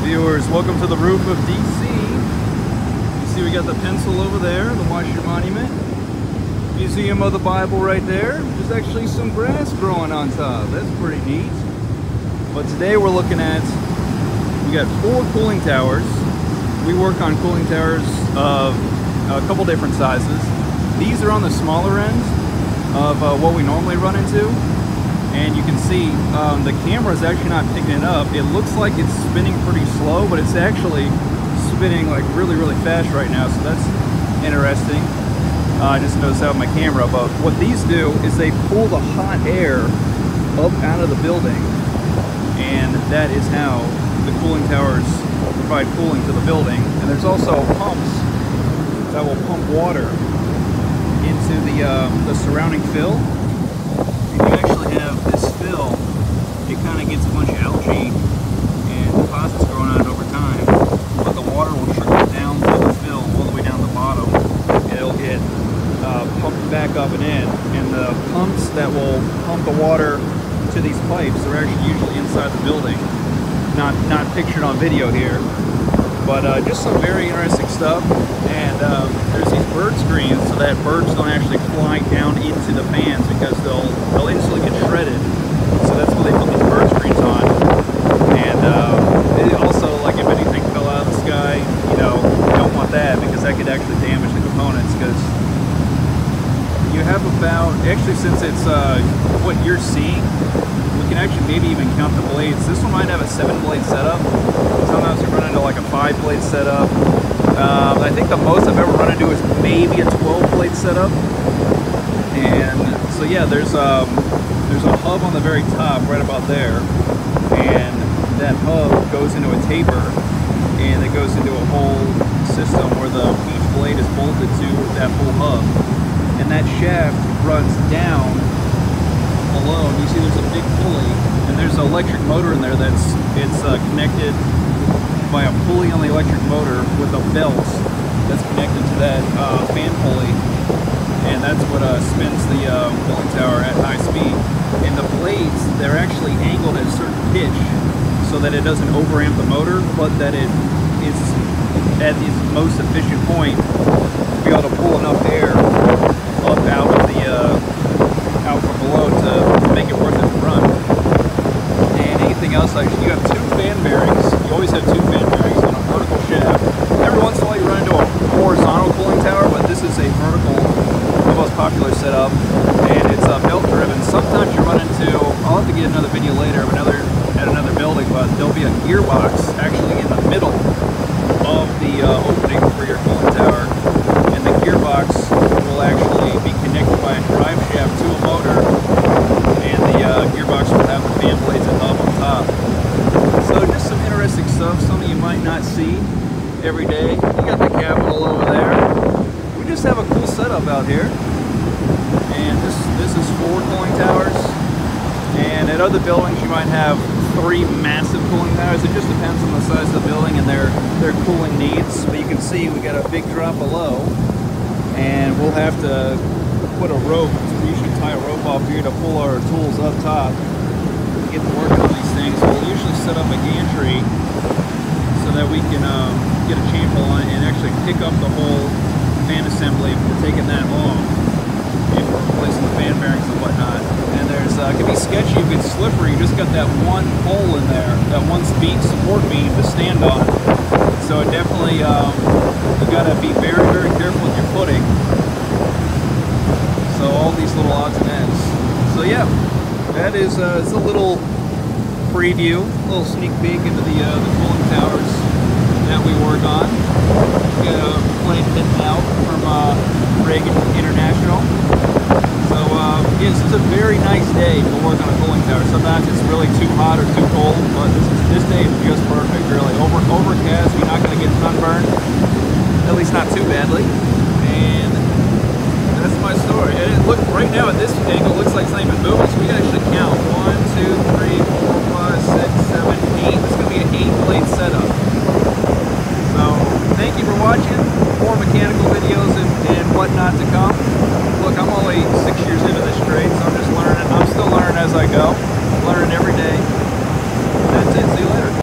Viewers, welcome to the roof of DC. You see we got the pencil over there, the Washer Monument. Museum of the Bible right there. There's actually some grass growing on top. That's pretty neat. But today we're looking at, we got 4 cooling towers. We work on cooling towers of a couple different sizes. These are on the smaller end of what we normally run into. And you can see the camera is actually not picking it up. It looks like it's spinning pretty slow, but it's actually spinning like really fast right now, so that's interesting. I just noticed that with my camera. But what these do is they pull the hot air up out of the building, and that is how the cooling towers provide cooling to the building. And there's also pumps that will pump water into the surrounding fill. You actually have this fill, it kind of gets a bunch of algae and deposits growing on it over time, but the water will trickle down through the fill all the way down the bottom, and it'll get pumped back up and in. And the pumps that will pump the water to these pipes are actually usually inside the building, not pictured on video here, but just some very interesting stuff. And there's these bird screens so that birds don't actually fly down into the fans, because they'll instantly get shredded. So that's why they put these bird screens on. And it also, like, if anything fell out of the sky, you know, you don't want that, because that could actually damage the components. Because you have about, actually, since it's what you're seeing, we can actually maybe even count the blades. This one might have a 7-blade setup. Sometimes we run into like a 5-blade setup. I think the most I've ever run into is maybe a 12-blade setup. And so yeah, there's a hub on the very top, right about there, and that hub goes into a taper, and it goes into a whole system where each blade is bolted to that whole hub, and that shaft runs down below. You see there's a big pulley, and there's an electric motor in there it's connected by a pulley on the electric motor with a belt that's connected to that fan pulley, and that's what spins the cooling tower at high speed. And the blades, they're actually angled at a certain pitch so that it doesn't overamp the motor, but that it is at its most efficient point to be able to pull enough air up out of the out from below to make it worth it to run. And anything else, like, you have 2 fan bearings. You always have 2 fan bearings on a vertical shaft. Every once in a while you run into a horizontal cooling tower, but this is a vertical, the most popular setup, and it's belt driven. Sometimes you run into, I'll have to get another video later of at another building, but there'll be a gearbox actually in the middle of the opening for your cooling tower, and the gearbox will actually be connected by a drive shaft to a motor, and the gearbox will have the fan blades and hub on top. So just some interesting stuff, something you might not see every day. You got the Capitol over there. We just have a cool setup out here. And this is 4 cooling towers. And at other buildings you might have 3 massive cooling towers. It just depends on the size of the building and their cooling needs. But you can see we got a big drop below. And we'll have to put a rope. We usually tie a rope off here to pull our tools up top to get to work on these things. We'll usually set up a gantry so that we can get a chamfer on it and actually pick up the whole fan assembly if we're taking that off, if we're replacing the fan bearings and whatnot. And there's it can be sketchy, it can be slippery. You just got that one pole in there, that one support beam to stand on. So it definitely you got to be very careful with your footing. So all these little odds and ends. So yeah, that is it's a little preview, a little sneak peek into the cooling towers that we work on. We got a plane heading out from Reagan International. So yes, it's a very nice day to work on a cooling tower. Sometimes it's really too hot or too cold, but this day is just perfect, really. Overcast, you're not going to get sunburned, at least not too badly. And that's my story. And look, right now at this angle, it looks like it's not even moving, so we can actually count 1, 2, 3, 4,